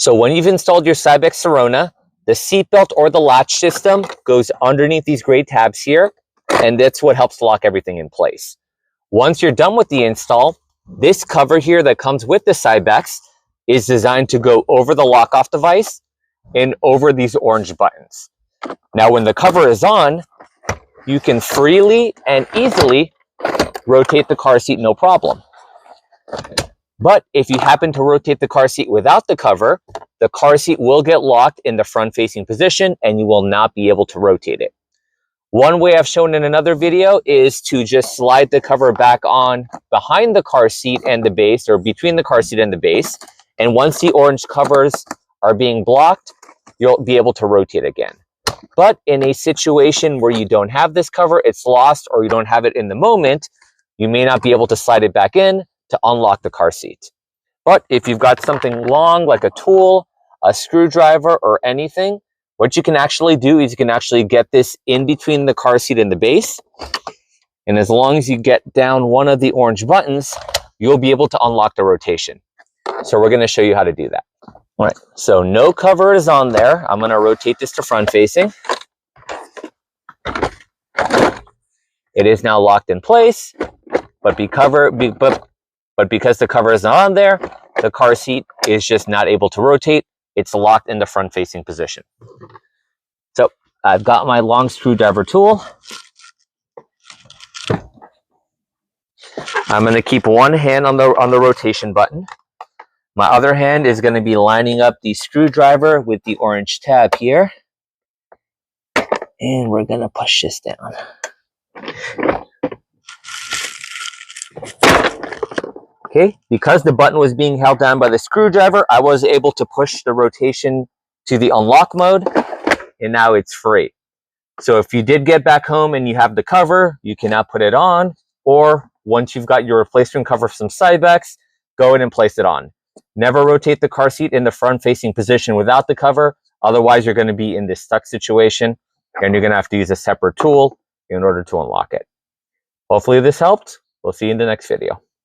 So when you've installed your Cybex Sirona, the seatbelt or the latch system goes underneath these gray tabs here, and that's what helps lock everything in place. Once you're done with the install, this cover here that comes with the Cybex is designed to go over the lock-off device and over these orange buttons. Now, when the cover is on, you can freely and easily rotate the car seat, no problem. But if you happen to rotate the car seat without the car seat will get locked in the front-facing position and you will not be able to rotate it. One way I've shown in another video is to just slide the cover back on behind the car seat and the base, or between the car seat and the base. And once the orange covers are being blocked, you'll be able to rotate again. But in a situation where you don't have this cover, it's lost, or you don't have it in the moment, you may not be able to slide it back in to unlock the car seat. But if you've got something long like a tool, a screwdriver, or anything, what you can actually do is you can actually get this in between the car seat and the base. And as long as you get down one of the orange buttons, you'll be able to unlock the rotation. So we're going to show you how to do that. All right, so no cover is on there. I'm going to rotate this to front facing. It is now locked in place, but because the cover is not on there, the car seat is just not able to rotate. It's locked in the front-facing position. So I've got my long screwdriver tool. I'm going to keep one hand on the rotation button. My other hand is going to be lining up the screwdriver with the orange tab here. And we're going to push this down. Okay, because the button was being held down by the screwdriver, I was able to push the rotation to the unlock mode, and now it's free. So if you did get back home and you have the cover, you can now put it on, or once you've got your replacement cover from Cybex, go ahead and place it on. Never rotate the car seat in the front-facing position without the cover, otherwise you're going to be in this stuck situation, and you're going to have to use a separate tool in order to unlock it. Hopefully this helped. We'll see you in the next video.